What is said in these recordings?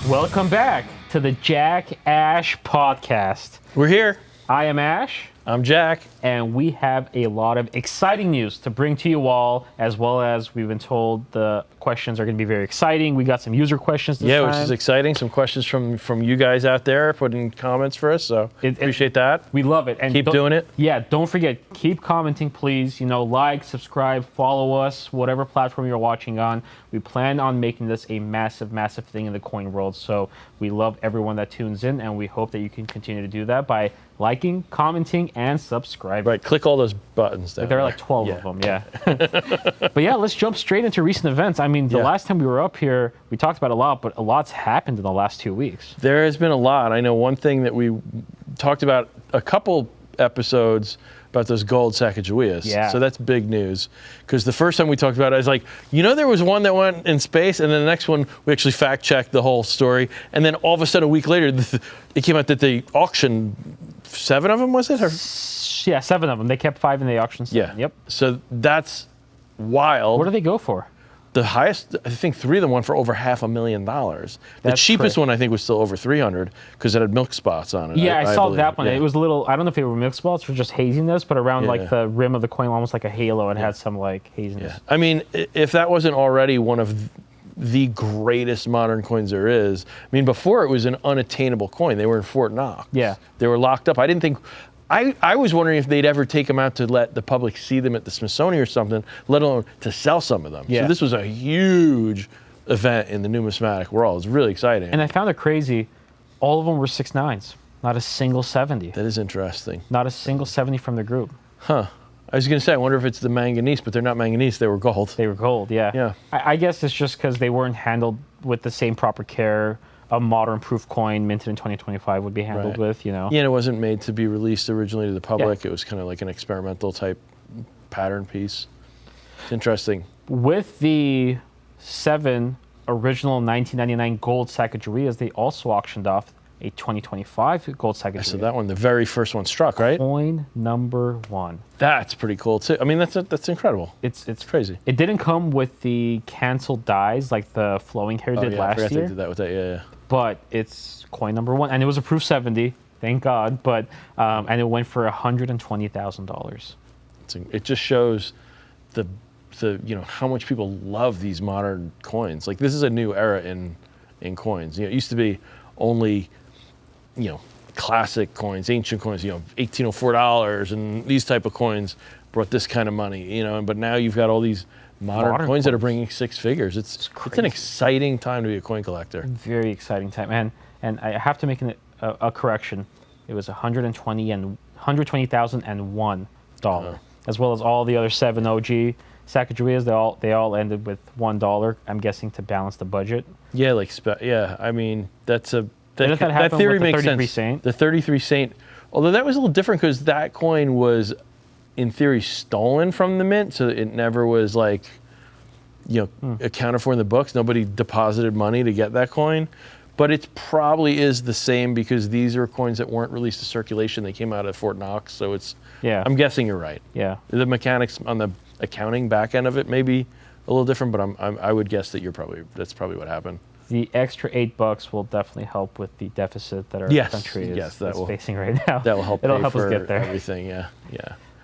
Welcome back to the Jack Ash podcast. We're here. I am Ash. I'm Jack. And we have a lot of exciting news to bring to you all, as well as we've been told the questions are going to be very exciting. We got some user questions this time. Which is exciting. Some questions from you guys out there putting comments for us, so appreciate that. We love it. And keep doing it. Yeah, don't forget, keep commenting, please. Like, subscribe, follow us, whatever platform you're watching on. We plan on making this a massive, massive thing in the coin world, so we love everyone that tunes in, and we hope that you can continue to do that by liking, commenting, and subscribing. Right, click all those buttons down there are like 12 of them, yeah. But yeah, let's jump straight into recent events. I mean, the last time we were up here, we talked about a lot, but a lot's happened in the last 2 weeks. There has been a lot. I know one thing that we talked about a couple episodes about those gold Sacagaweas. Yeah. So that's big news. Because the first time we talked about it, I was like, there was one that went in space, and then the next one, we actually fact-checked the whole story. And then all of a sudden, a week later, it came out that they auctioned 7 of them, was it? Or? Yeah, 7 of them. They kept 5 in the auction. Yeah. Yep. So that's wild. What do they go for? The highest, I think 3 of them went for over $500,000. The cheapest one, I think, was still over 300 because it had milk spots on it. Yeah, I saw that one. Yeah. It was a little, I don't know if they were milk spots or just haziness, but around the rim of the coin, almost like a halo, it had some haziness. Yeah. I mean, if that wasn't already one of the greatest modern coins there is, I mean, before it was an unattainable coin. They were in Fort Knox. Yeah. They were locked up. I didn't think... I was wondering if they'd ever take them out to let the public see them at the Smithsonian or something, let alone to sell some of them. Yeah. So this was a huge event in the numismatic world. It's really exciting. And I found it crazy. All of them were 6.9s, not a single 70. That is interesting. Not a single 70 from the group. Huh. I was going to say, I wonder if it's the manganese, but they're not manganese. They were gold. They were gold, yeah. Yeah. I guess it's just because they weren't handled with the same proper care a modern proof coin minted in 2025 would be handled with, Yeah, and it wasn't made to be released originally to the public. Yeah. It was kind of like an experimental type pattern piece. It's interesting. With the 7 original 1999 gold Sacagaweas, they also auctioned off a 2025 gold Sacagawea. I saw that one, the very first one struck, right? Coin number 1. That's pretty cool too. I mean, that's incredible. It's crazy. It didn't come with the canceled dies like the flowing hair did last year. I forgot they did that with that. Yeah. But it's coin number 1, and it was a proof 70, thank God. But and it went for $120,000. It just shows the how much people love these modern coins. Like, this is a new era in coins. It used to be only classic coins, ancient coins, $1804, and these type of coins brought this kind of money, but now you've got all these modern coins that are bringing 6 figures. It's an exciting time to be a coin collector. Very exciting time, and I have to make a correction. It was $120,001, as well as all the other 7 OG Sacagaweas. They all ended with $1. I'm guessing to balance the budget. Yeah, I mean, that's a. That theory with the makes 33 sense. Saint? The 33 Saint, although that was a little different because that coin was, in theory, stolen from the mint, so it never was accounted for in the books. Nobody deposited money to get that coin, but it probably is the same because these are coins that weren't released to circulation. They came out of Fort Knox, so it's. Yeah. I'm guessing you're right. Yeah. The mechanics on the accounting back end of it may be a little different, but I would guess that that's probably what happened. The extra $8 will definitely help with the deficit that our country is facing right now. That will help. It'll help us get there. Everything, yeah.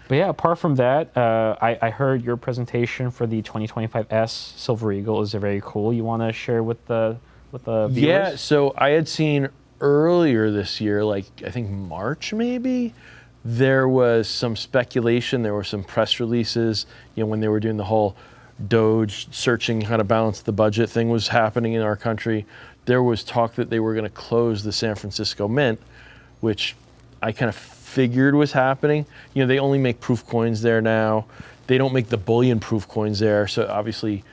But yeah, apart from that, I heard your presentation for the 2025 S Silver Eagle is very cool. You want to share with the viewers? Yeah. So I had seen earlier this year, like I think March maybe, there was some speculation. There were some press releases. When they were doing the whole Doge searching how to balance the budget thing was happening in our country, there was talk that they were going to close the San Francisco Mint, which I kind of figured was happening. They only make proof coins there now. They don't make the bullion proof coins there. So obviously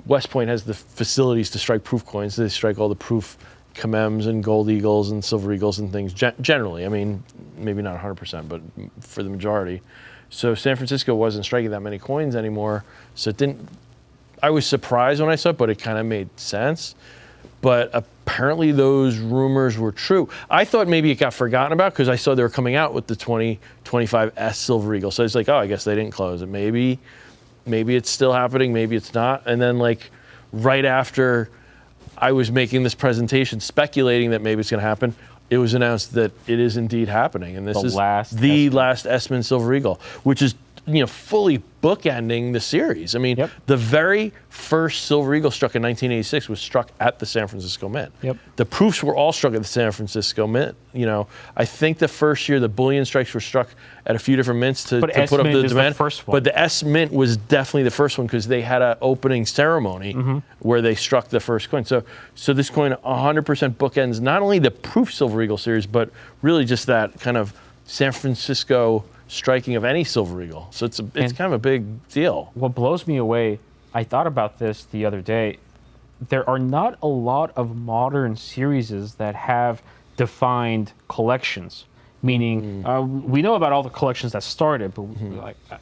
West Point has the facilities to strike proof coins. They strike all the proof Kamems and Gold Eagles and Silver Eagles and things generally. I mean, maybe not 100%, but for the majority. So San Francisco wasn't striking that many coins anymore. So it didn't, I was surprised when I saw it, but it kind of made sense. But apparently those rumors were true. I thought maybe it got forgotten about because I saw they were coming out with the 2025 S Silver Eagle. So it's like, oh, I guess they didn't close it. Maybe maybe it's still happening, maybe it's not. And then like right after I was making this presentation speculating that maybe it's going to happen, it was announced that it is indeed happening. And this is the last S-Mint Silver Eagle, which is, fully bookending the series. I mean, the very first Silver Eagle struck in 1986 was struck at the San Francisco Mint. The proofs were all struck at the San Francisco Mint. I think the first year the bullion strikes were struck at a few different mints to put up the demand. The first one. But the S Mint was definitely the first one because they had an opening ceremony where they struck the first coin. So this coin 100% bookends not only the proof Silver Eagle series, but really just that kind of San Francisco striking of any Silver Eagle. So it's kind of a big deal. What blows me away, I thought about this the other day, there are not a lot of modern series that have defined collections. Meaning, we know about all the collections that started, but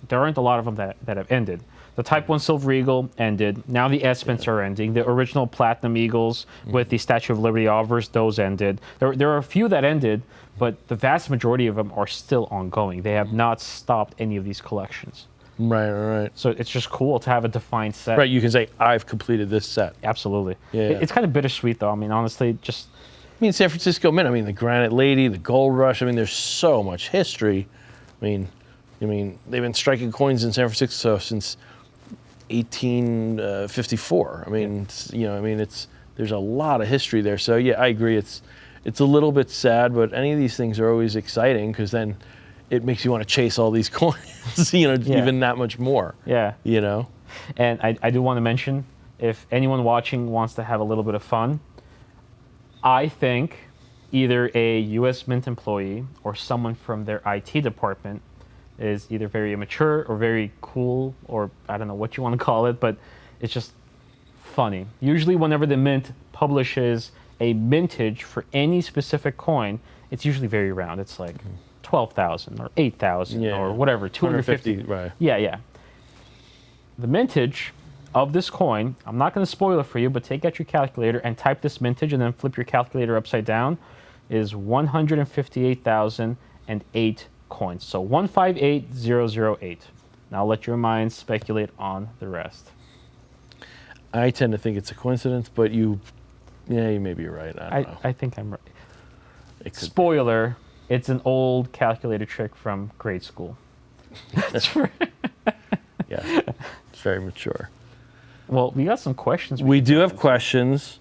there aren't a lot of them that have ended. The Type 1 Silver Eagle ended. Now the S-Mints are ending. The original Platinum Eagles with the Statue of Liberty obverse, those ended. There are a few that ended, but the vast majority of them are still ongoing. They have not stopped any of these collections. Right. So it's just cool to have a defined set. Right, you can say, I've completed this set. Absolutely. Yeah. It's kind of bittersweet, though. I mean, honestly, just... San Francisco Mint, the Granite Lady, the Gold Rush, there's so much history. They've been striking coins in San Francisco since 1854. There's a lot of history there. So yeah, I agree. It's a little bit sad, but any of these things are always exciting because then it makes you want to chase all these coins, even that much more. Yeah. And I do want to mention, if anyone watching wants to have a little bit of fun, I think either a U.S. Mint employee or someone from their IT department is either very immature or very cool, or I don't know what you want to call it, but it's just funny. Usually whenever the Mint publishes a mintage for any specific coin, it's usually very round. It's like 12,000 or 8,000 or whatever, 250. Right. Yeah. The mintage of this coin, I'm not going to spoil it for you, but take out your calculator and type this mintage and then flip your calculator upside down, is 158,008 coins. So 158008. Now let your mind speculate on the rest. I tend to think it's a coincidence, but you maybe you're right. I don't know. I think I'm right. Spoiler, it's an old calculator trick from grade school. That's right. Yeah, it's very mature. Well, we got some questions. We do have questions.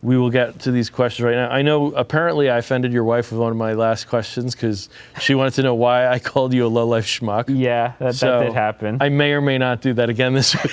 We will get to these questions right now. I know apparently I offended your wife with one of my last questions because she wanted to know why I called you a low-life schmuck. Yeah, that did happen. I may or may not do that again this week.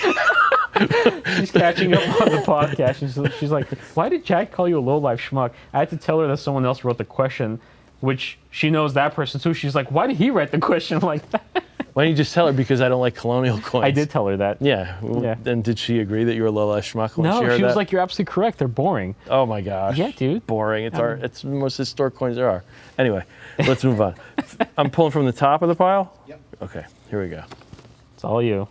She's catching up on the podcast. She's like, why did Jack call you a low-life schmuck? I had to tell her that someone else wrote the question, which she knows that person too. She's like, why did he write the question like that? Why don't you just tell her because I don't like colonial coins? I did tell her that. Yeah. And did she agree that you were a low-life schmuck when she heard that? No, she was like, you're absolutely correct. They're boring. Oh my gosh. Yeah, dude. Boring. It's the most historic coins there are. Anyway, let's move on. I'm pulling from the top of the pile? Yep. Okay, here we go. It's all you.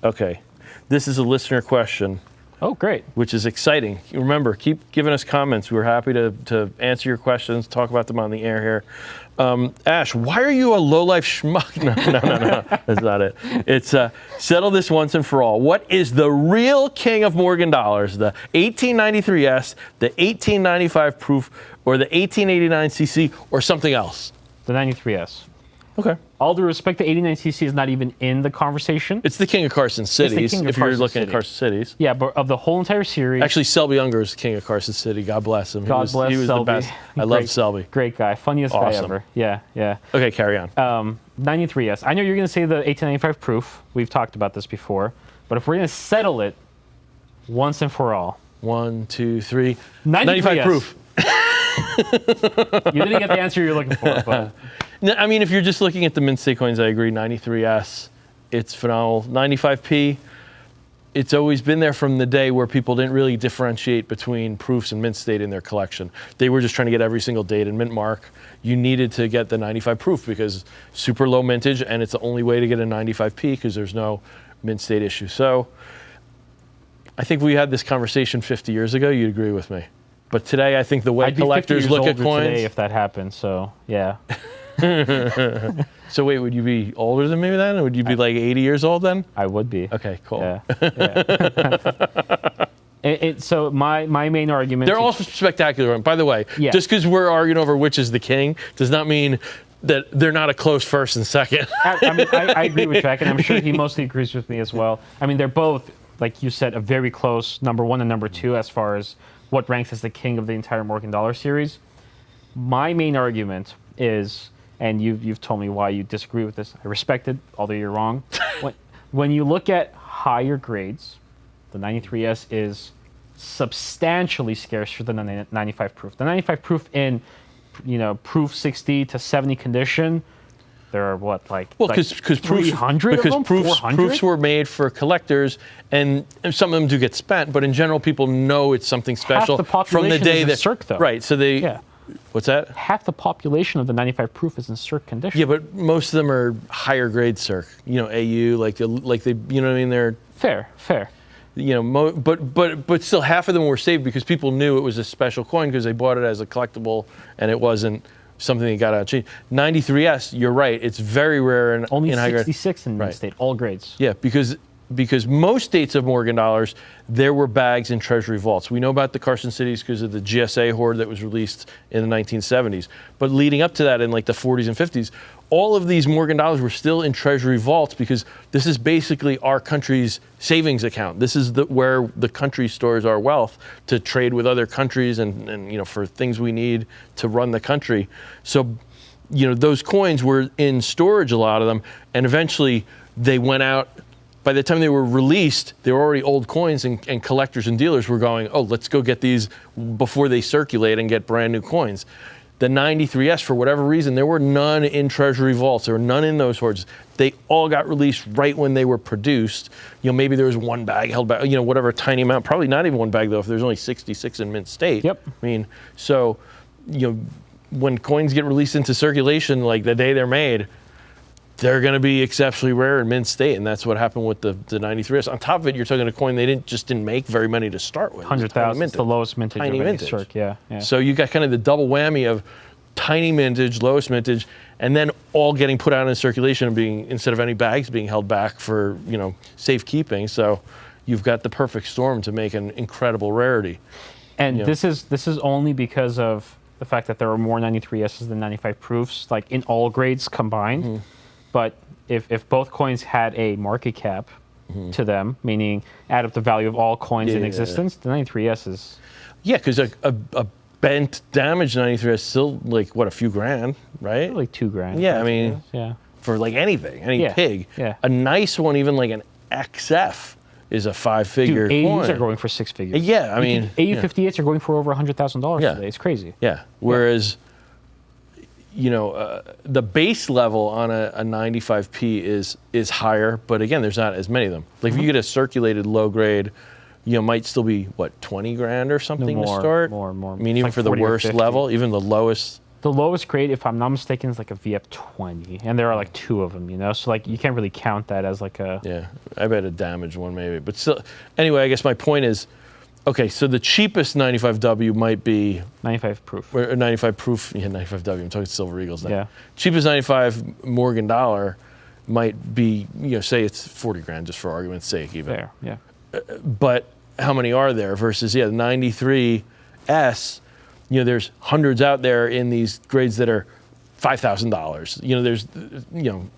Okay. This is a listener question. Oh, great. Which is exciting. Remember, keep giving us comments. We're happy to answer your questions, talk about them on the air here. Ash, why are you a low-life schmuck? No. That's not it. It's settle this once and for all. What is the real king of Morgan dollars? The 1893S, the 1895 proof, or the 1889 CC, or something else? The 93S. Okay. All due respect, the 89cc is not even in the conversation. It's the king of Carson Cities, if you're looking at Carson Cities. Yeah, but of the whole entire series. Actually, Selby Younger is the king of Carson City. God bless him. God bless he was Selby. The best. I love Selby. Great guy. Funniest guy ever. Yeah. Okay, carry on. 93S. I know you're going to say the 1895 proof. We've talked about this before. But if we're going to settle it once and for all. 1, 2, 3. 95 proof. You didn't get the answer you're looking for, but... I mean, if you're just looking at the mint state coins, I agree. 93S, it's phenomenal. 95P, it's always been there from the day where people didn't really differentiate between proofs and mint state in their collection. They were just trying to get every single date and mint mark. You needed to get the 95 proof because super low mintage, and it's the only way to get a 95P because there's no mint state issue. So I think we had this conversation 50 years ago. You'd agree with me. But today, I think the way collectors look at coins... today if that happened, so yeah. So wait, would you be older than me then? Or would you be like 80 years old then? I would be. Okay, cool. Yeah. So my main argument. They're all spectacular. By the way, Yeah. just because we're arguing over which is the king does not mean that they're not a close first and second. I agree with Jack, and I'm sure he mostly agrees with me as well. I mean, they're both, like you said, a very close number one and number two as far as what ranks as the king of the entire Morgan Dollar series. My main argument is, and you've told me why you disagree with this. I respect it, although you're wrong. When you look at higher grades, the 93S is substantially scarcer than the 95 proof. The 95 proof in, proof 60 to 70 condition, there are what, because 300 of them? 400? Proofs were made for collectors, and some of them do get spent, but in general, people know it's something special Half the population from the day is in that circ, though. Right. So they. Yeah. What's that? Half the population of the 95 proof is in circ condition. Yeah, but most of them are higher grade circ. AU, like they, you know what I mean? They're Fair. but still, half of them were saved because people knew it was a special coin because they bought it as a collectible, and it wasn't something that got out of change. 93S, you're right, it's very rare in Only in high grade. 66 in Right. state, all grades. Yeah, because most states of Morgan dollars, there were bags in treasury vaults. We know about the Carson cities because of the GSA hoard that was released in the 1970s. But leading up to that, in like the 40s and 50s, all of these Morgan dollars were still in treasury vaults because this is basically our country's savings account. This is where the country stores our wealth to trade with other countries and for things we need to run the country. So, those coins were in storage, a lot of them, and eventually they went out. By the time they were released, they were already old coins, and collectors and dealers were going, oh, let's go get these before they circulate and get brand new coins. The 93S, for whatever reason, there were none in treasury vaults. There were none in those hoards. They all got released right when they were produced. Maybe there was one bag held back, whatever tiny amount. Probably not even one bag, though, if there's only 66 in mint state. Yep. I mean, so, when coins get released into circulation, like the day they're made, they're going to be exceptionally rare in mint state, and that's what happened with the 93S. On top of it, you're talking a coin they didn't make very many to start with. 100,000 is the lowest mintage Tiny of any mintage. circ, yeah. So you got kind of the double whammy of tiny mintage, lowest mintage, and then all getting put out in circulation and being, instead of any bags being held back for safekeeping. So you've got the perfect storm to make an incredible rarity. And this is only because of the fact that there are more 93Ss than 95 proofs, like in all grades combined. Mm-hmm. But if both coins had a market cap to them, meaning add up the value of all coins in existence, the 93S is... Yeah, because a bent, damaged 93S is still like, what, a few grand, right? Like $2,000. Yeah, I mean, yeah. For like anything, any pig. Yeah. A nice one, even like an XF, is a 5-figure Dude, coin. AUs are going for 6 figures. Yeah, I mean... AU 58s are going for over $100,000 today. It's crazy. Yeah, whereas... the base level on a 95p is higher, but again, there's not as many of them. Like if you get a circulated low grade, might still be what, 20 grand or something to start. More. I mean, even like for the worst level, even the lowest. The lowest grade, if I'm not mistaken, is like a VF20, and there are like 2 of them. So like you can't really count that as like a. Yeah, I bet a damaged one maybe, but still. Anyway, I guess my point is. Okay, so the cheapest 95W might be 95 proof. Or 95 proof. Yeah, 95W. I'm talking Silver Eagles now. Yeah. Cheapest 95 Morgan dollar might be, say it's 40 grand just for argument's sake, even. Fair, yeah. But how many are there versus the 93S? There's hundreds out there in these grades that are $5,000.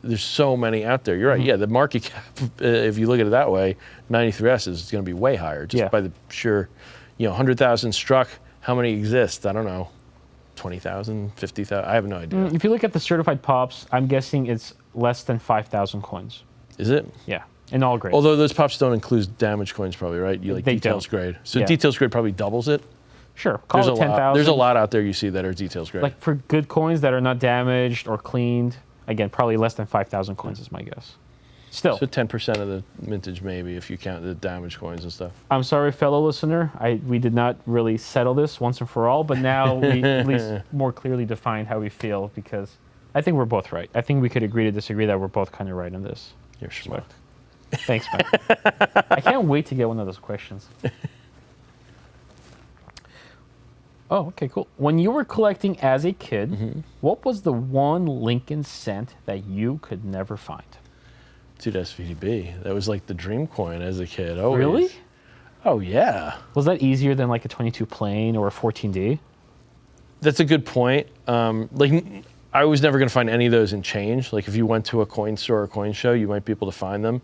There's so many out there. You're right. Mm-hmm. Yeah, the market cap, if you look at it that way, 93S is going to be way higher just by the sheer, 100,000 struck. How many exist? I don't know. 20,000, 50,000. I have no idea. If you look at the certified pops, I'm guessing it's less than 5,000 coins. Is it? Yeah, in all grades. Although those pops don't include damaged coins, probably, right? You like they details don't. grade. So details grade probably doubles it. Sure. Call it 10,000. There's a lot out there you see that are details grade. Like for good coins that are not damaged or cleaned. Again, probably less than 5,000 coins is my guess. Still. So 10% of the mintage maybe if you count the damaged coins and stuff. I'm sorry, fellow listener. We did not really settle this once and for all, but now we at least more clearly defined how we feel because I think we're both right. I think we could agree to disagree that we're both kind of right on this. You're smart. Thanks, man. I can't wait to get one of those questions. Oh, okay, cool. When you were collecting as a kid, Mm-hmm. what was the one Lincoln cent that you could never find? Dude, SVDB. That was like the dream coin as a kid. Always. Really? Oh, yeah. Was that easier than like a 22 plain or a 14D? That's a good point. I was never going to find any of those in change. Like, if you went to a coin store or coin show, you might be able to find them.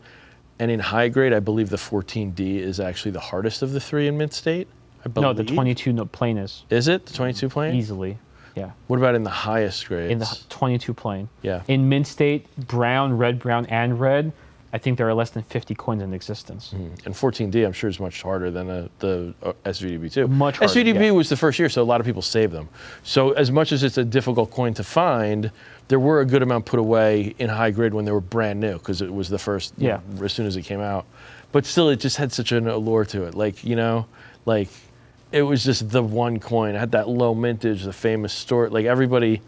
And in high grade, I believe the 14D is actually the hardest of the three in mid state. No, the 22 plain is. Is it the 22 plane? Easily, yeah. What about in the highest grades? In the 22 plain. Yeah. In mint state, brown, and red, I think there are less than 50 coins in existence. And 14D, I'm sure, is much harder than the SVDB too. Much harder, SVDB yeah. was the first year, so a lot of people saved them. So as much as it's a difficult coin to find, there were a good amount put away in high grade when they were brand new, because it was the first, Yeah. as soon as it came out. But still, it just had such an allure to it. It was just the one coin. It had that low mintage, the famous store. Like, everybody,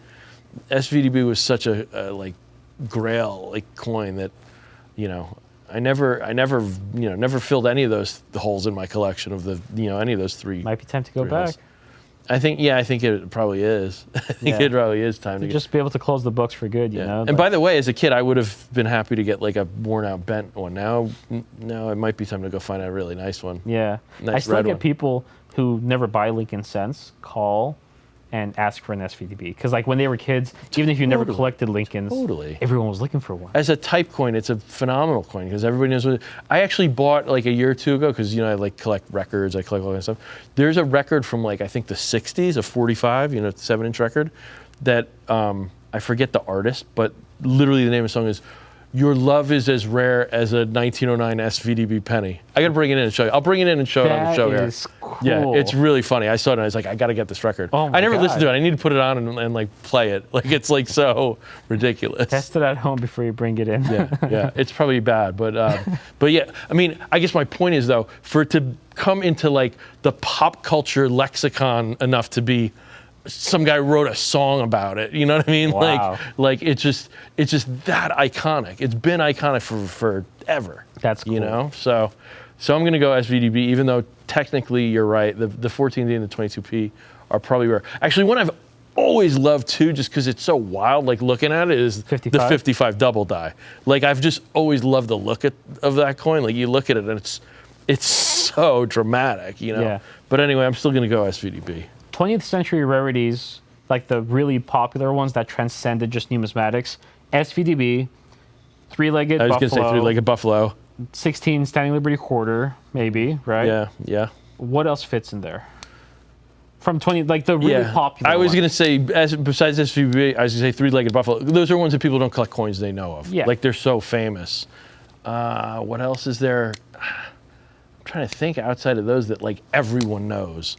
SVDB was such a grail coin that, I never filled any of those holes in my collection of any of those three. Might be time to go three back. holes. I think it probably is. I think Yeah. it probably is time to Just be able to close the books for good, you know? And by the way, as a kid, I would have been happy to get like a worn out bent one. Now it might be time to go find a really nice one. Yeah. Nice I still red get one. people who never buy Lincoln cents call and ask for an SVDB. Because like when they were kids, even if you never Totally. collected Lincolns, Totally. everyone was looking for one. As a type coin, it's a phenomenal coin because everybody knows what. I actually bought like a year or two ago because I like collect records, I collect all that stuff. There's a record from like I think the '60s, a 45, 7-inch record, that I forget the artist, but literally the name of the song is "Your Love Is As Rare as a 1909 SVDB Penny." I gotta bring it in and show you. I'll bring it in and show it on the show That here. is cool. Yeah, it's really funny. I saw it and I was like, I gotta get this record. Oh my I never listened God. to it. I need to put it on and like play it. Like it's like so ridiculous. Test it at home before you bring it in. Yeah, it's probably bad, but yeah. I mean, I guess my point is though, for it to come into like the pop culture lexicon enough to be, some guy wrote a song about it. You know what I mean? Wow. Like it's just that iconic. It's been iconic for forever. That's cool. So I'm gonna go SVDB, even though technically you're right. The 14D and the 22P are probably rare. Actually, one I've always loved too, just because it's so wild. Like looking at it is 55? the 55 double die. Like I've just always loved the look of that coin. Like you look at it and it's so dramatic, Yeah. But anyway, I'm still gonna go SVDB. 20th century rarities, like the really popular ones that transcended just numismatics, SVDB, three-legged I was buffalo, gonna say 3-legged buffalo. 16 Standing Liberty quarter, maybe, right? Yeah. What else fits in there? From 20, like the really popular I was one. gonna say, besides SVB, I was gonna say 3-legged buffalo. Those are ones that people don't collect coins they know of. Yeah. Like they're so famous. What else is there? I'm trying to think outside of those that like everyone knows.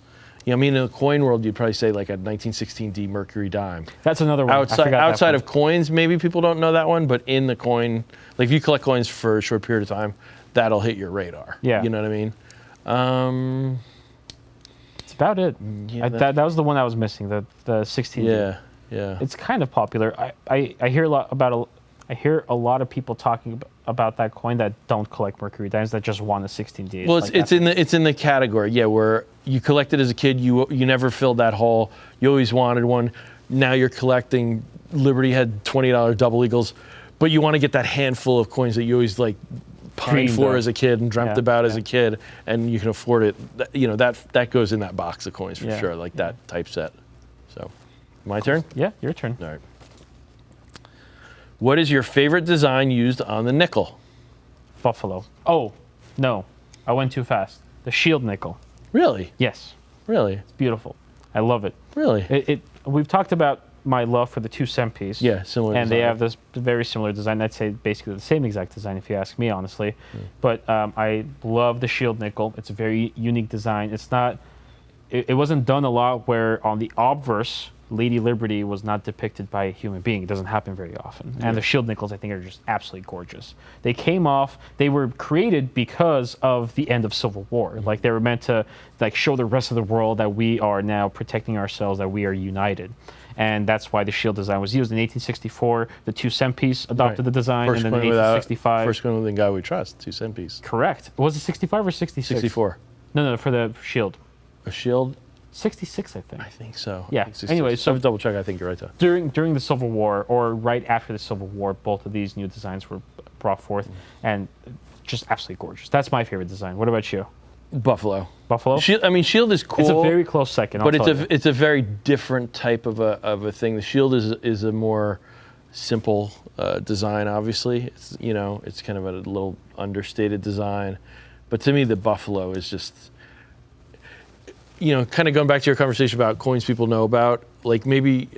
I mean, in the coin world, you'd probably say like a 1916D Mercury dime. That's another one. Outside of coins, maybe people don't know that one, but in the coin, like if you collect coins for a short period of time, that'll hit your radar. Yeah. You know what I mean? That's about it. Yeah, that was the one I was missing, the 16. Yeah. It's kind of popular. I hear a lot about I hear a lot of people talking about that coin that don't collect Mercury dimes, that just want a 16D. Well, it's in the category, yeah, where you collected as a kid, you never filled that hole, you always wanted one. Now you're collecting. Liberty had $20 double eagles, but you want to get that handful of coins that you always like pined Dreamed for of. as a kid and dreamt about as a kid, and you can afford it. That goes in that box of coins for sure, like that type set. So, my turn. Yeah, your turn. All right. What is your favorite design used on the nickel? Buffalo. Oh, no. I went too fast. The shield nickel. Really? Yes. Really? It's beautiful. I love it. Really? We've talked about my love for the 2-cent piece. Yeah, similar And they design. have this very similar design. I'd say basically the same exact design if you ask me, honestly. But I love the shield nickel. It's a very unique design. It's not, it wasn't done a lot where on the obverse, Lady Liberty was not depicted by a human being. It doesn't happen very often. And the shield nickels, I think, are just absolutely gorgeous. They were created because of the end of Civil War. Like they were meant to like show the rest of the world that we are now protecting ourselves, that we are united. And that's why the shield design was used. In 1864, the 2-cent piece adopted the design, First and then in coin 1865... First coin with a guy we trust, 2-cent piece. Correct. Was it 65 or 66? 64. No, for the shield. A shield? 66, I think. I think so. Yeah. I think 66. Anyway, so double check. I think you're right though. during the Civil War, or right after the Civil War, both of these new designs were brought forth, and just absolutely gorgeous. That's my favorite design. What about you? Buffalo. Buffalo? Shield is cool. It's a very close second, but it's a very different type of a thing. The Shield is a more simple design. Obviously, it's kind of a little understated design. But to me, the Buffalo is just, kind of going back to your conversation about coins people know about, like maybe,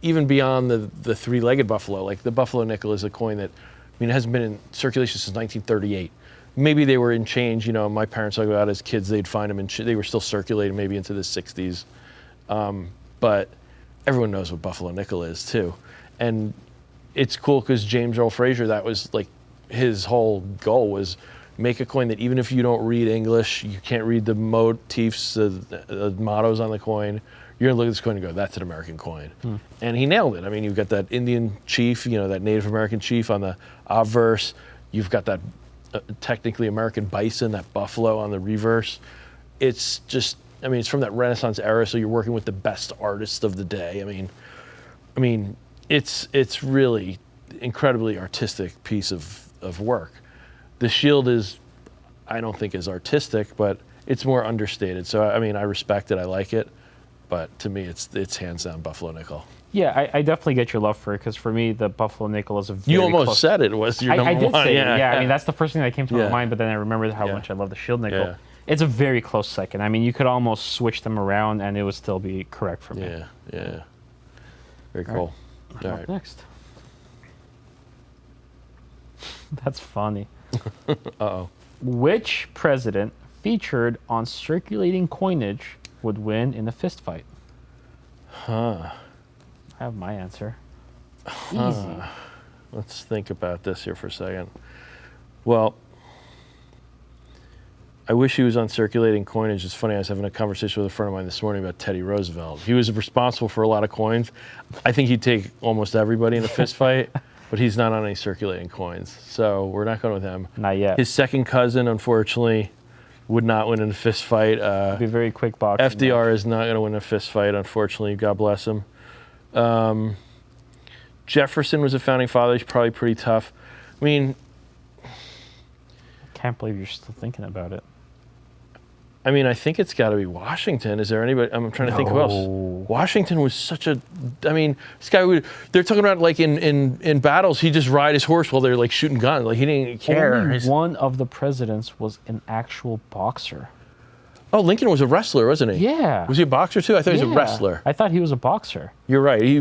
even beyond the three-legged Buffalo, like the Buffalo nickel is a coin that, it hasn't been in circulation since 1938. Maybe they were in change. My parents talk about as kids, they'd find them they were still circulating maybe into the 60s. But everyone knows what Buffalo nickel is too. And it's cool because James Earl Fraser, that was like his whole goal was make a coin that even if you don't read English, you can't read the motifs, the mottos on the coin, you're gonna look at this coin and go, that's an American coin. And he nailed it. You've got that Indian chief, that Native American chief on the obverse. You've got that technically American bison, that buffalo on the reverse. It's just, it's from that Renaissance era, so you're working with the best artists of the day. It's really incredibly artistic piece of work. The Shield is, I don't think, as artistic, but it's more understated. So I respect it, I like it, but to me, it's hands down Buffalo nickel. Yeah, I definitely get your love for it, because for me, the Buffalo nickel is a very You almost close... said it was your number I did one. say Yeah, it, yeah. That's the first thing that came to my Yeah. mind, but then I remembered how Yeah. much I love the Shield nickel. Yeah. It's a very close second. You could almost switch them around, and it would still be correct for me. Yeah. Very cool. All Up right. next. That's funny. Uh-oh. Which president featured on circulating coinage would win in a fist fight? I have my answer. Easy. Let's think about this here for a second. Well, I wish he was on circulating coinage. It's funny, I was having a conversation with a friend of mine this morning about Teddy Roosevelt. He was responsible for a lot of coins. I think he'd take almost everybody in a fist fight, but he's not on any circulating coins. So we're not going with him. Not yet. His second cousin, unfortunately, would not win in a fist fight. It'd be a very quick boxing FDR match. is not going to win a fist fight, unfortunately. God bless him. Jefferson was a founding father. He's probably pretty tough. Can't believe you're still thinking about it. I think it's got to be Washington. Is there anybody? I'm trying to think who else. Washington was such a. This guy would. They're talking about like in battles, he just ride his horse while they're like shooting guns. Like he didn't care. Only one of the presidents was an actual boxer. Oh, Lincoln was a wrestler, wasn't he? Yeah. Was he a boxer too? I thought he was a wrestler. I thought he was a boxer. You're right. He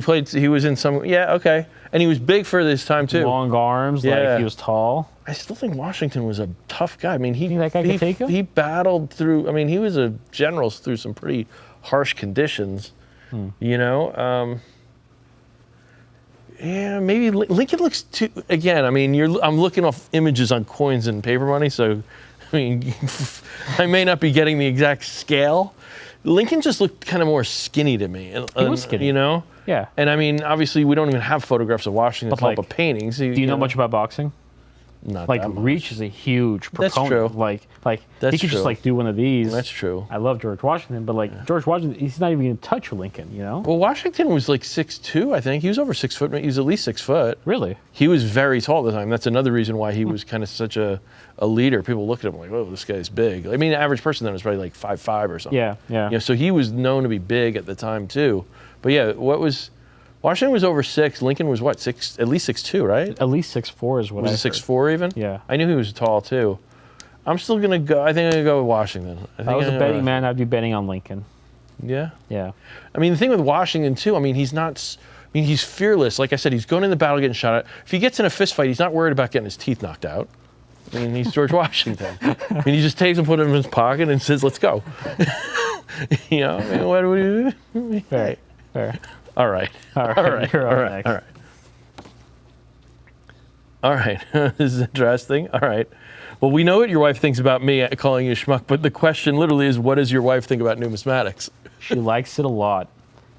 was in some. Yeah. Okay. And he was big for this time too. Long arms. Yeah. Like he was tall. I still think Washington was a tough guy. He think that guy could take him? He battled through. He was a general through some pretty harsh conditions. Yeah, maybe Lincoln looks too. Again, I'm looking off images on coins and paper money, so I may not be getting the exact scale. Lincoln just looked kind of more skinny to me. He was skinny. Yeah. And obviously we don't even have photographs of Washington. It's all but paintings. Do you know much about boxing? Not like that much. Reach is a huge proponent. That's true. Like That's he could true. just like do one of these. That's true. I love George Washington, but George Washington, he's not even going to touch Lincoln. Well, Washington was like 6'2", I think. He was over 6 foot. He was at least 6 foot. Really? He was very tall at the time. That's another reason why he was kind of such a leader. People look at him like, "Oh, this guy's big." The average person then was probably like 5'5" or something. Yeah. So he was known to be big at the time too. But yeah, Washington was over 6. Lincoln was what, 6? At least 6'2", right? At least 6'4" is what I Was heard. it 6'4" even? Yeah. I knew he was tall too. I'm still gonna go. I think I'm gonna go with Washington. If I was a betting man, I'd be betting on Lincoln. Yeah. Yeah. The thing with Washington too. He's not. He's fearless. Like I said, he's going in the battle, getting shot at. If he gets in a fist fight, he's not worried about getting his teeth knocked out. He's George Washington. He just takes them, put them in his pocket, and says, "Let's go." What do we do? Fair. All right. You're up next. All right. This is interesting. All right. Well, we know what your wife thinks about me calling you schmuck, but the question literally is, what does your wife think about numismatics? She likes it a lot,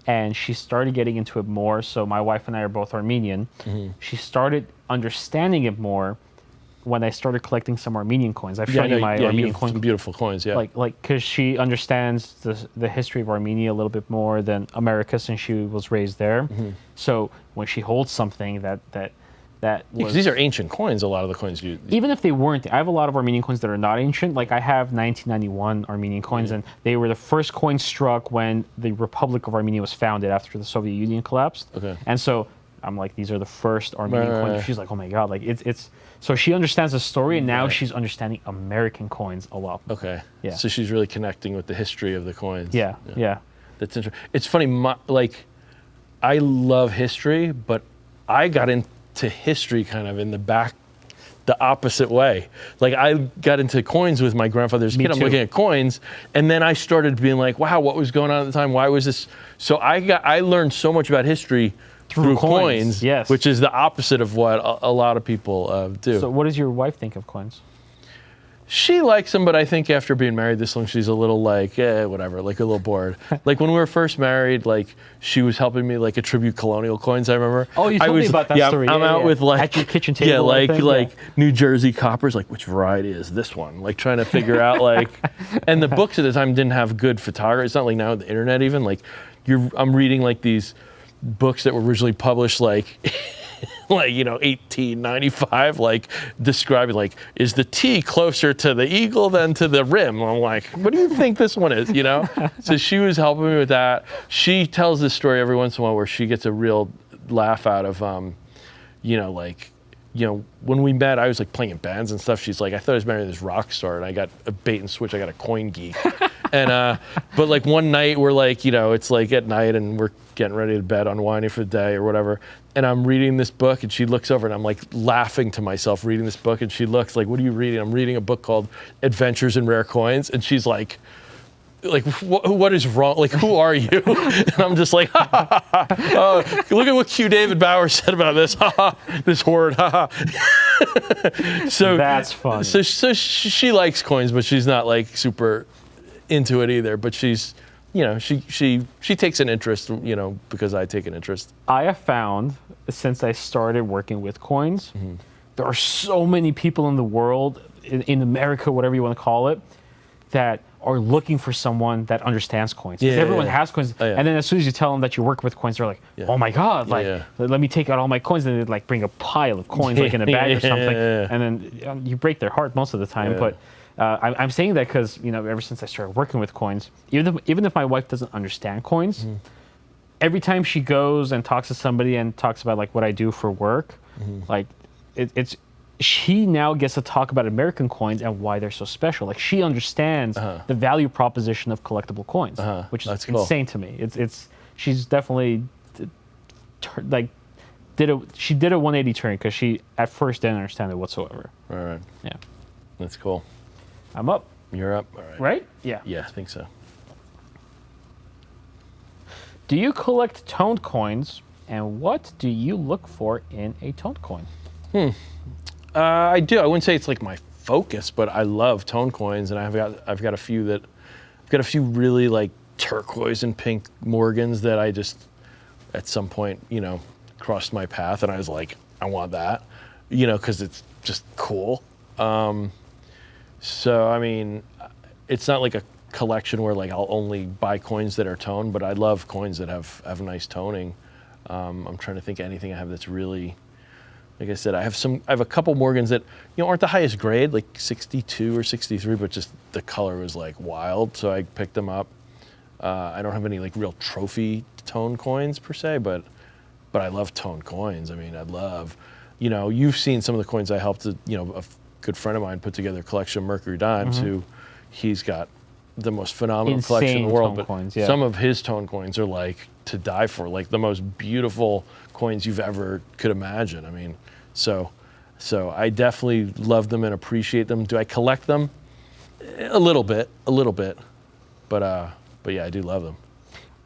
and she started getting into it more. So my wife and I are both Armenian. She started understanding it more, when I started collecting some Armenian coins. I've Yeah, shown you my you Armenian have coin. some beautiful coins. Yeah. Like, because she understands the history of Armenia a little bit more than America since she was raised there. So when she holds something that was, because these are ancient coins. A lot of the coins you. even if they weren't, I have a lot of Armenian coins that are not ancient. Like I have 1991 Armenian coins, and they were the first coins struck when the Republic of Armenia was founded after the Soviet Union collapsed. Okay. And so I'm like, these are the first Armenian Right. coins. She's like, oh my god, like it's. So she understands the story, and now Right. she's understanding American coins a lot. Okay. Yeah. So she's really connecting with the history of the coins. Yeah, yeah. That's interesting. It's funny. Like, I love history, but I got into history kind of in the opposite way. Like I got into coins with my grandfather's Me kid. I'm too. looking at coins, and then I started being like, "Wow, what was going on at the time? Why was this?" So I learned so much about history through coins. Yes. Which is the opposite of what a lot of people do. So what does your wife think of coins? She likes them, but I think after being married this long, she's a little like, whatever, like a little bored. Like when we were first married, like she was helping me like attribute colonial coins. I remember. Oh, you told me about that story. I'm out with like at your kitchen table. yeah, I think. like New Jersey coppers. Like which variety is this one? Like trying to figure out like, and the books at the time didn't have good photography. It's not like now the internet even like, I'm reading like these books that were originally published like. Like 1895, like describing like, is the T closer to the eagle than to the rim? I'm like, what do you think this one is? So she was helping me with that. She tells this story every once in a while where she gets a real laugh out of, when we met, I was like playing in bands and stuff. She's like, I thought I was marrying this rock star, and I got a bait and switch. I got a coin geek, and but like one night we're like, it's like at night and we're getting ready to bed, unwinding for the day or whatever. And I'm reading this book, and she looks over, and I'm like laughing to myself reading this book, and she looks like, "What are you reading?" I'm reading a book called Adventures in Rare Coins, and she's like, what is wrong? Like, who are you? And I'm just like, ha, ha, ha, ha. Oh, look at what Q David Bauer said about this. Ha, ha, this word. Ha, ha. So that's funny. So she likes coins, but she's not like super into it either. But she's, she takes an interest, because I take an interest. I have found since I started working with coins, there are so many people in the world, in America, whatever you want to call it, that are looking for someone that understands coins. Because everyone has coins. Oh, yeah. And then as soon as you tell them that you work with coins, they're like, oh my God, let me take out all my coins. And they like bring a pile of coins like in a bag or something. And then you break their heart most of the time. But I'm saying that because, ever since I started working with coins, even if my wife doesn't understand coins, every time she goes and talks to somebody and talks about like what I do for work, like she now gets to talk about American coins and why they're so special. Like she understands the value proposition of collectible coins, which is insane to me. She's definitely did a 180 turn because she at first didn't understand it whatsoever. All right. Yeah. That's cool. I'm up. You're up. All right. Right? Yeah. Yeah, I think so. Do you collect toned coins, and what do you look for in a toned coin? I do. I wouldn't say it's like my focus, but I love tone coins, and I've got a few really like turquoise and pink Morgans that I just at some point crossed my path, and I was like, I want that, because it's just cool. So I mean, it's not like a collection where like I'll only buy coins that are toned, but I love coins that have nice toning. I'm trying to think of anything I have that's really. Like I said, I have a couple Morgans that aren't the highest grade, like 62 or 63, but just the color was like wild, so I picked them up. I don't have any like real trophy tone coins per se, but I love tone coins. I mean, I love, you've seen some of the coins I helped. A good friend of mine put together a collection of Mercury Dimes, who he's got the most phenomenal collection in the world. But coins, some of his tone coins are like to die for, like the most beautiful coins you've ever could imagine. I mean. So I definitely love them and appreciate them. Do I collect them? A little bit, but yeah, I do love them.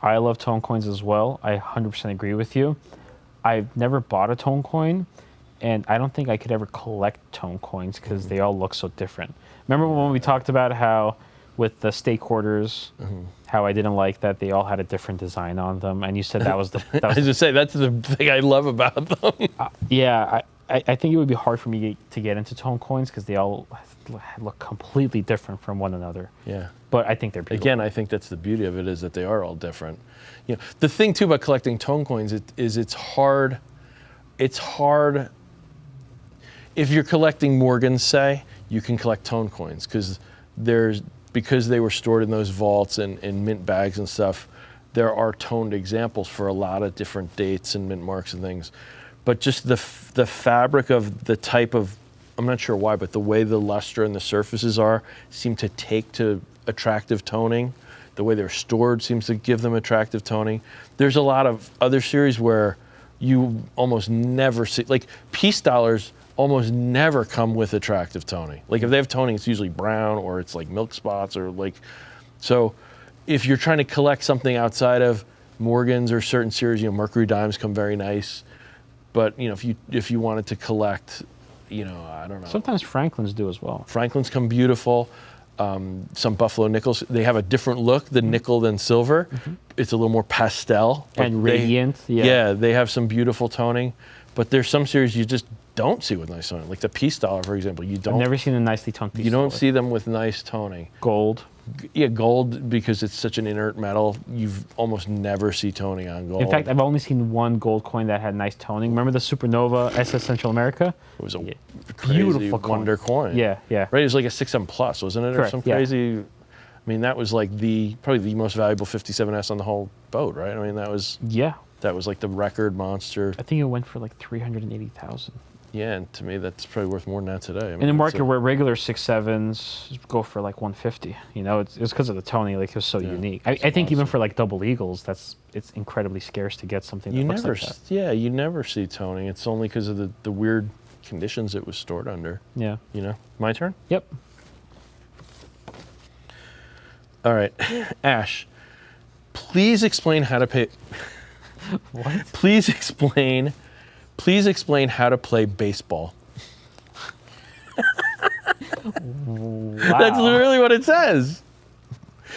I love tone coins as well. I 100% agree with you. I've never bought a tone coin, and I don't think I could ever collect tone coins because they all look so different. Remember when we talked about how with the state quarters, how I didn't like that they all had a different design on them, and you said that was the. I just say that's the thing I love about them. Yeah, I think it would be hard for me to get into tone coins because they all look completely different from one another. Yeah. But I think they're beautiful. Again, I think that's the beauty of it, is that they are all different. You know, the thing too about collecting tone coins is it's hard. It's hard. If you're collecting Morgans, say, you can collect tone coins because they were stored in those vaults and in mint bags and stuff. There are toned examples for a lot of different dates and mint marks and things. But just the fabric of the type of, I'm not sure why, but the way the luster and the surfaces seem to take to attractive toning. The way they're stored seems to give them attractive toning. There's a lot of other series where you almost never see, like piece dollars almost never come with attractive toning. Like if they have toning, it's usually brown or it's like milk spots or like, so if you're trying to collect something outside of Morgans or certain series, you know, Mercury dimes come very nice. But you know, if you wanted to collect, you know, I don't know. Sometimes Franklins do as well. Franklins come beautiful. Some Buffalo nickels, they have a different look, the nickel than silver. It's a little more pastel. And radiant. Yeah, they have some beautiful toning. But there's some series you just don't see with nice toning. Like the piece dollar, for example, I've never seen a nicely toned piece. You don't see them with nice toning. Gold. Yeah, gold, because it's such an inert metal, you almost never see toning on gold. In fact, I've only seen one gold coin that had nice toning. Remember the Supernova SS Central America? It was a beautiful crazy coin. wonder coin. Yeah. Right, it was like a 6M plus, wasn't it? Correct, Or some yeah. crazy. I mean, that was like probably the most valuable 57S on the whole boat, right? I mean, that was like the record monster. I think it went for like 380,000. Yeah, and to me, that's probably worth more than that today. I mean, In a market where regular 6.7s go for like 150, you know, it's because of the toning. Like it was so unique. I think even for like double eagles, it's incredibly scarce to get something that looks like that. Yeah, you never see toning. It's only because of the weird conditions it was stored under. Yeah. You know, my turn. Yep. All right, Ash, please explain how to pay. What? Please explain how to play baseball. Wow. That's literally what it says.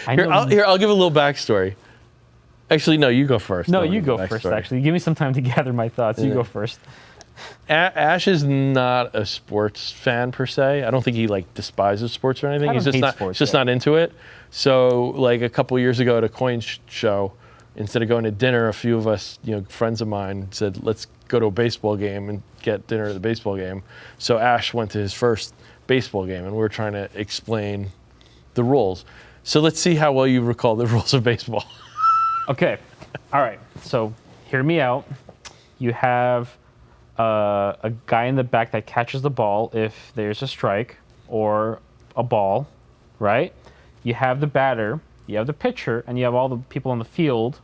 Here, I'll give a little backstory. Actually, no, you go first. No, you go first, actually. Give me some time to gather my thoughts. You go first. Ash is not a sports fan per se. I don't think he like despises sports or anything. I He's don't just hate not sports, just not into it. So like a couple years ago at a coin show, instead of going to dinner, a few of us, you know, friends of mine said, let's go to a baseball game and get dinner at the baseball game. So Ash went to his first baseball game, and we're trying to explain the rules. So let's see how well you recall the rules of baseball. Okay. All right. So hear me out. You have a guy in the back that catches the ball if there's a strike or a ball, right? You have the batter, you have the pitcher, and you have all the people on the field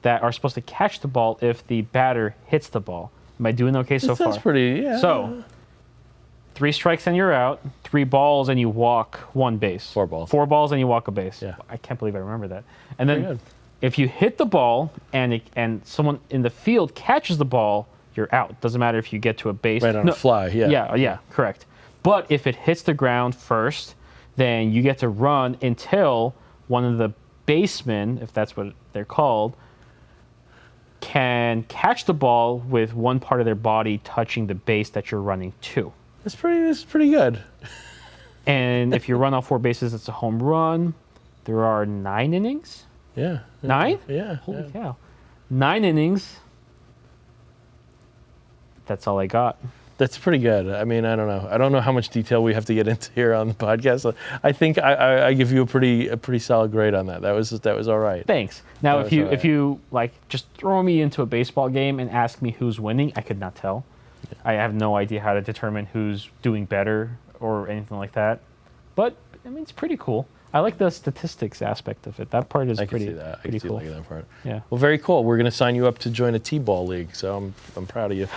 that are supposed to catch the ball if the batter hits the ball. Am I doing okay so far? That's pretty, yeah. So, 3 strikes and you're out. 3 balls and you walk 1 base. 4 balls. 4 balls and you walk a base. Yeah. I can't believe I remember that. And then Pretty good. if you hit the ball and someone in the field catches the ball, you're out. Doesn't matter if you get to a base. Right on a fly, yeah. Yeah, correct. But if it hits the ground first, then you get to run until one of the basemen, if that's what they're called, can catch the ball with one part of their body touching the base that you're running to. This is pretty good. And if you run all 4 bases, it's a home run. There are 9 innings. Yeah. 9? Yeah. Holy cow. 9 innings. That's all I got. That's pretty good. I mean, I don't know. I don't know how much detail we have to get into here on the podcast. I think I give you a pretty solid grade on that. That was all right. Thanks. Now, That was all right. if you like, just throw me into a baseball game and ask me who's winning, I could not tell. Yeah. I have no idea how to determine who's doing better or anything like that. But I mean, it's pretty cool. I like the statistics aspect of it. That part is pretty cool. I can see that part. Yeah. Well, very cool. We're going to sign you up to join a T-ball league, so I'm proud of you.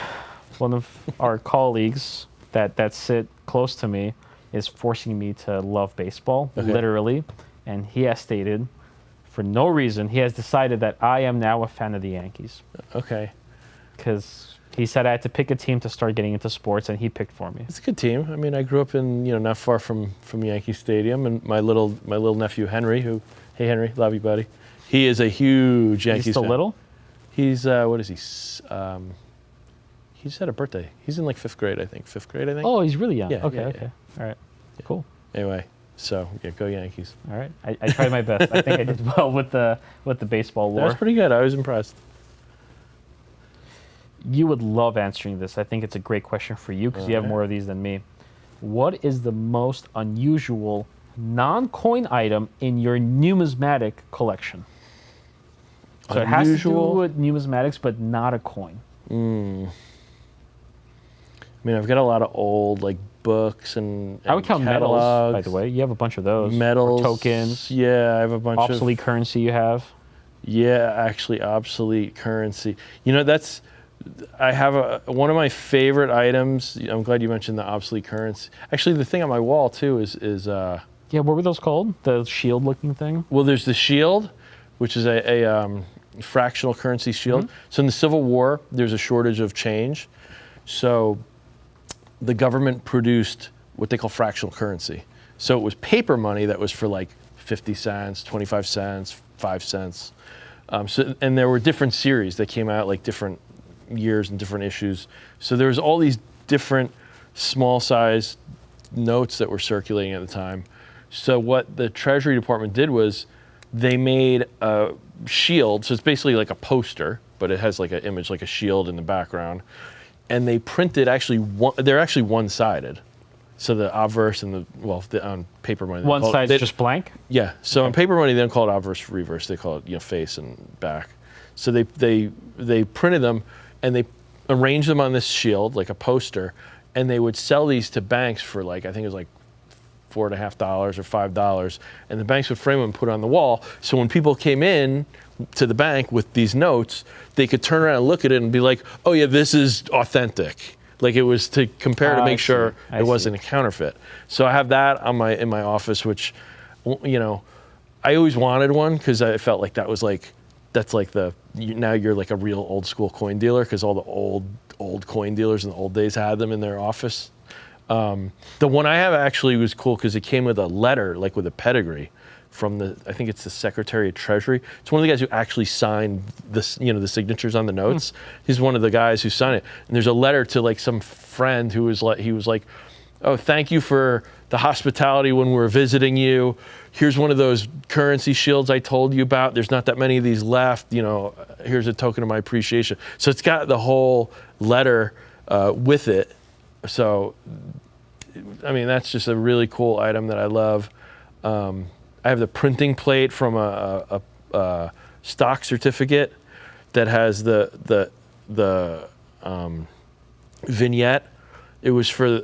One of our colleagues that sit close to me is forcing me to love baseball, literally. And he has stated, for no reason, he has decided that I am now a fan of the Yankees. Okay. Because he said I had to pick a team to start getting into sports, and he picked for me. It's a good team. I mean, I grew up in, not far from Yankee Stadium, and my little nephew Henry, hey Henry, love you, buddy. He is a huge Yankees fan. He's still little? He's what is he? He just had a birthday. He's in like 5th grade, I think. 5th grade, I think. Oh, he's really young. Yeah, Okay, yeah, okay. All right. Cool. Anyway, so yeah, go Yankees. All right. I tried my best. I think I did well with the baseball lore. That was pretty good. I was impressed. You would love answering this. I think it's a great question for you because you have Okay. more of these than me. What is the most unusual non-coin item in your numismatic collection? So it has to do Unusual? with numismatics, but not a coin. I mean, I've got a lot of old like books and I would count medals, by the way. You have a bunch of those. Or Medals, tokens, Yeah, I have a bunch obsolete currency you have. Yeah, actually, obsolete currency. You know, I have one of my favorite items. I'm glad you mentioned the obsolete currency. Actually, the thing on my wall too is Yeah, what were those called? The shield-looking thing? well, there's the shield, which is a fractional currency shield. So in the Civil War, there's a shortage of change. So the government produced what they call fractional currency. So it was paper money that was for like 50 cents, 25 cents, 5 cents. And there were different series that came out, like different years and different issues. So there was all these different small size notes that were circulating at the time. So what the Treasury Department did was they made a shield. So it's basically like a poster, but it has like an image, like a shield in the background. And they printed they're actually one-sided. So the obverse and on paper money. One side's just blank? Yeah. So on paper money, they don't call it obverse, reverse. They call it face and back. So they printed them and they arranged them on this shield like a poster, and they would sell these to banks for like I think it was like $4.50 or $5, and the banks would frame them and put it on the wall. So when people came in to the bank with these notes, they could turn around and look at it and be like, "Oh yeah, this is authentic." Like it was to compare to make sure it wasn't a counterfeit. So I have that in my office, which, you know, I always wanted one because I felt like that's like now you're like a real old school coin dealer because all the old coin dealers in the old days had them in their office. The one I have actually was cool because it came with a letter, like with a pedigree from I think it's the Secretary of Treasury. It's one of the guys who actually signed this, the signatures on the notes. He's one of the guys who signed it. And there's a letter to like some friend who was like, "Oh, thank you for the hospitality when we were visiting you. Here's one of those currency shields I told you about. There's not that many of these left. Here's a token of my appreciation." So it's got the whole letter with it. So, I mean, that's just a really cool item that I love. I have the printing plate from a stock certificate that has the vignette. It was for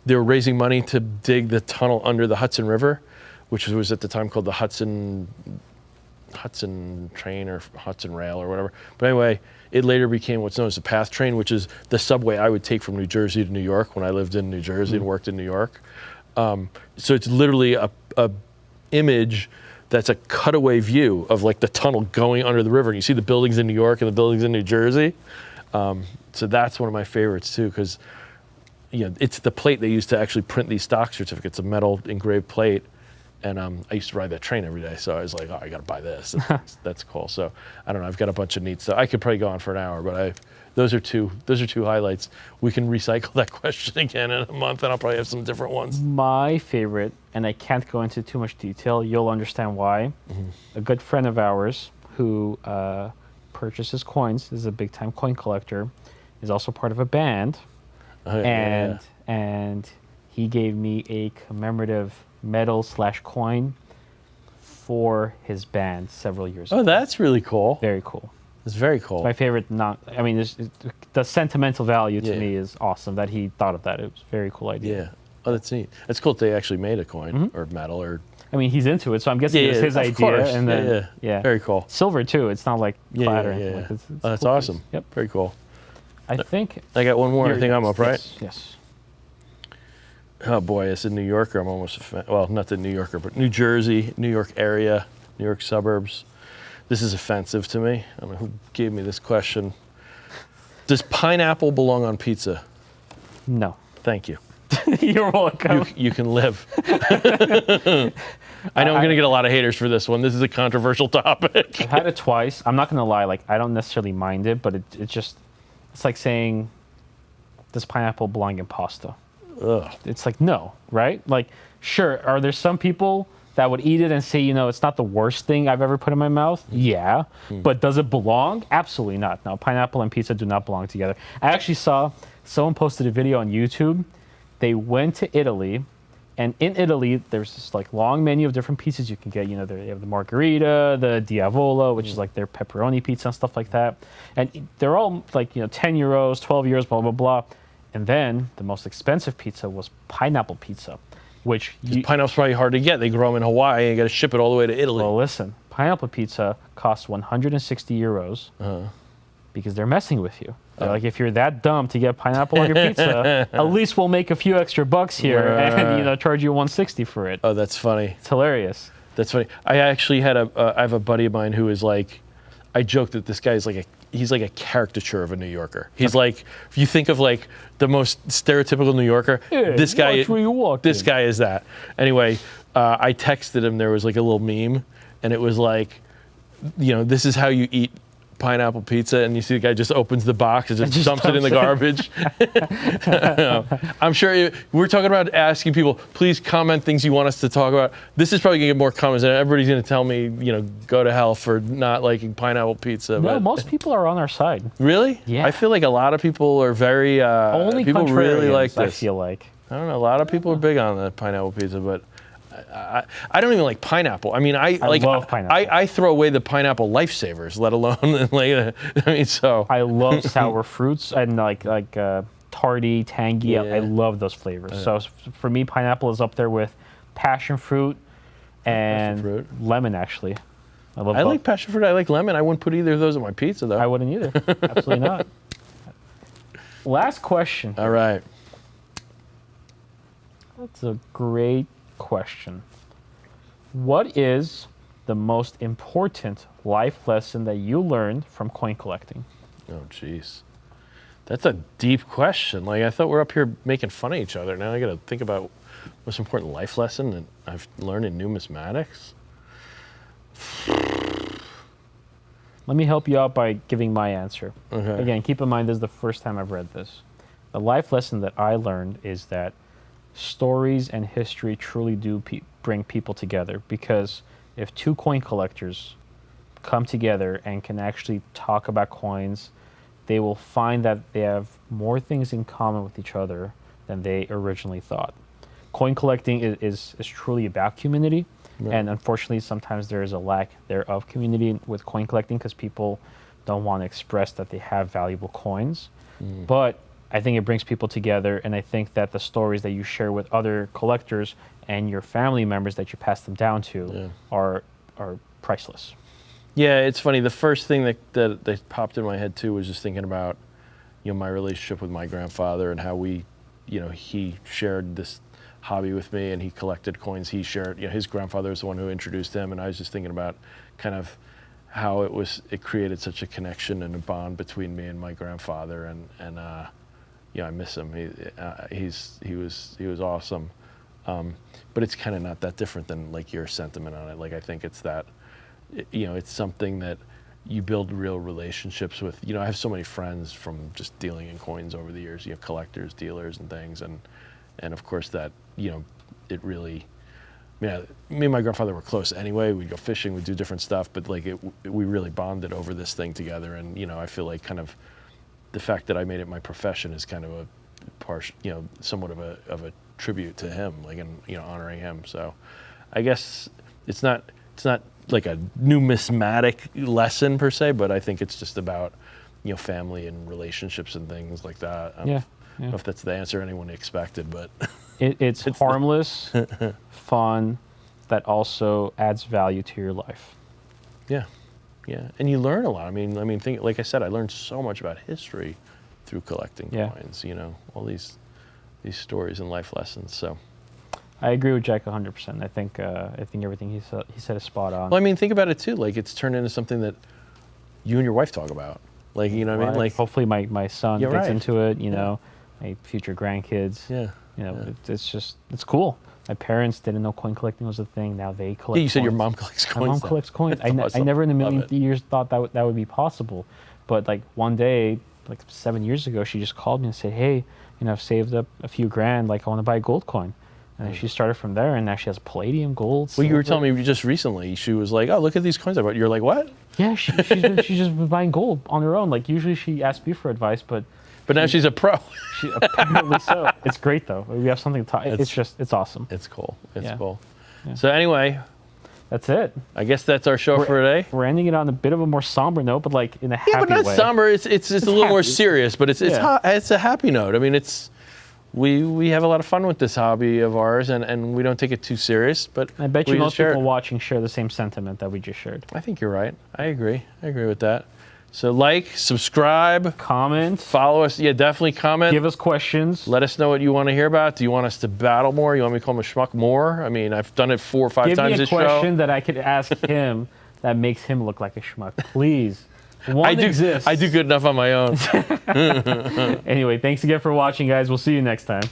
they were raising money to dig the tunnel under the Hudson River, which was at the time called the Hudson Train or Hudson Rail or whatever. But anyway, it later became what's known as the PATH train, which is the subway I would take from New Jersey to New York when I lived in New Jersey and worked in New York. So it's literally a image that's a cutaway view of like the tunnel going under the river. And you see the buildings in New York and the buildings in New Jersey. So that's one of my favorites too, because it's the plate they used to actually print these stock certificates, a metal engraved plate. And I used to ride that train every day, so I was like, "Oh, I got to buy this." That's cool. So I don't know. I've got a bunch of neat stuff. I could probably go on for an hour, but those are two highlights. We can recycle that question again in a month, and I'll probably have some different ones. My favorite, and I can't go into too much detail. You'll understand why. A good friend of ours who purchases coins, is a big-time coin collector, is also part of a band, and he gave me a commemorative medal/coin for his band several years ago. Oh, that's really cool. Very cool. It's very cool. It's my favorite. The sentimental value to me is awesome that he thought of that. It was a very cool idea. Yeah. Oh, that's neat. That's cool that they actually made a coin or medal or. I mean, he's into it, so I'm guessing it was his idea. Course. And then, yeah. Very cool. Silver too. It's not like platter. Yeah. Like, it's that's cool awesome. piece. Yep. Very cool. I think. I got one more. I think I'm up, right? Yes. Oh boy, it's a New Yorker. I'm almost well, not the New Yorker, but New Jersey, New York area, New York suburbs. This is offensive to me. I don't know who gave me this question. Does pineapple belong on pizza? No. Thank you. You're welcome. You can live. I know I'm going to get a lot of haters for this one. This is a controversial topic. I've had it twice. I'm not going to lie. Like, I don't necessarily mind it, but it's like saying does pineapple belong in pasta? Ugh. It's like, no, right? Like, sure, are there some people that would eat it and say, it's not the worst thing I've ever put in my mouth? Yeah. But does it belong? Absolutely not. No, pineapple and pizza do not belong together. I actually saw someone posted a video on YouTube. They went to Italy, and in Italy, there's this like long menu of different pizzas you can get. They have the margherita, the diavolo, which is like their pepperoni pizza and stuff like that. And they're all like, 10 euros, 12 euros, blah, blah, blah. And then the most expensive pizza was pineapple pizza, which Pineapple's probably hard to get. They grow them in Hawaii and you got to ship it all the way to Italy. Well, listen, pineapple pizza costs 160 euros because they're messing with you. They're like, if you're that dumb to get pineapple on your pizza, at least we'll make a few extra bucks here and charge you 160 for it. Oh, that's funny. It's hilarious. That's funny. I actually had I have a buddy of mine who is like, I joke that this guy is like he's like a caricature of a New Yorker. He's like, if you think of like the most stereotypical New Yorker, this guy is that. Anyway, I texted him. There was like a little meme, and it was like, this is how you eat pineapple pizza, and you see the guy just opens the box and just dumps it in the garbage. I'm sure we're talking about asking people, please comment things you want us to talk about. This is probably gonna get more comments, and everybody's gonna tell me, go to hell for not liking pineapple pizza. No, but most people are on our side. Really? Yeah. I feel like a lot of people are very only people really like this. I feel like. I don't know. A lot of people are big on the pineapple pizza, but I don't even like pineapple. I mean, I love pineapple. I throw away the pineapple lifesavers, let alone so. I love sour fruits and like tarty, tangy. Yeah. I love those flavors. So for me, pineapple is up there with passion fruit and lemon. Actually, I like passion fruit. I like lemon. I wouldn't put either of those on my pizza though. I wouldn't either. Absolutely not. Last question. All right. That's a great question. What is the most important life lesson that you learned from coin collecting? Oh, jeez. That's a deep question. Like, I thought we're up here making fun of each other. Now I got to think about most important life lesson that I've learned in numismatics. Let me help you out by giving my answer. Okay. Again, keep in mind this is the first time I've read this. The life lesson that I learned is that stories and history truly do bring people together, because if two coin collectors come together and can actually talk about coins, they will find that they have more things in common with each other than they originally thought. Coin collecting is truly about community, and unfortunately sometimes there is a lack thereof community with coin collecting because people don't want to express that they have valuable coins. But I think it brings people together, and I think that the stories that you share with other collectors and your family members that you pass them down to are priceless. Yeah, it's funny. The first thing that popped in my head too was just thinking about, my relationship with my grandfather and how we, he shared this hobby with me and he collected coins. He shared, his grandfather was the one who introduced him, and I was just thinking about kind of how it created such a connection and a bond between me and my grandfather, and I miss him. He was awesome, but it's kind of not that different than like your sentiment on it. Like, I think it's that, it's something that you build real relationships with. I have so many friends from just dealing in coins over the years. Collectors, dealers, and things, and of course that it really. Me and my grandfather were close anyway. We'd go fishing, we'd do different stuff, but like we really bonded over this thing together. And I feel like kind of the fact that I made it my profession is kind of a partial, somewhat of a tribute to him, like, and honoring him. So I guess it's not like a numismatic lesson per se, but I think it's just about family and relationships and things like that. I don't know if that's the answer anyone expected, but it's harmless, fun, that also adds value to your life. Yeah, and you learn a lot. I mean, like I said, I learned so much about history through collecting coins. All these stories and life lessons. So, I agree with Jack 100%. I think everything he said is spot on. Well, I mean, think about it too. Like, it's turned into something that you and your wife talk about. Like, what I mean? Like, hopefully my son gets into it. My future grandkids. Yeah. It's cool. My parents didn't know coin collecting was a thing. Now they collect. Yeah, you said coins. your mom collects coins. My mom collects coins. I never in a million years thought that would be possible. But like one day, like 7 years ago, she just called me and said, "Hey, I've saved up a few grand. Like, I want to buy a gold coin." And she started from there, and now she has palladium, gold, silver. Well, you were telling me just recently, she was like, "Oh, look at these coins I bought." You're like, "What?" Yeah, she's just been buying gold on her own. Like, usually she asks me for advice, but now she's a pro. she apparently so. It's great though. We have something to talk. It's awesome. It's cool. It's Yeah. cool. Yeah. So anyway, That's it. I guess that's our show for today. We're ending it on a bit of a more somber note, but like in a happy Yeah, but not way. somber. It's a little more happy. serious, but it's Yeah. it's a happy note. I mean, we have a lot of fun with this hobby of ours, and we don't take it too serious. But I bet you we most just share people it. watching share the same sentiment that we just shared. I think you're right. I agree. I agree with that. So like, subscribe, Comment, follow us. Yeah, definitely comment. give us questions. Let us know what you want to hear about. Do you want us to battle more? You want me to call him a schmuck more? I mean, I've done it 4 or 5 Give times me a this question show. that I could ask him that makes him look like a schmuck. Please. One exists. I do good enough on my own. Anyway, thanks again for watching, guys. We'll see you next time.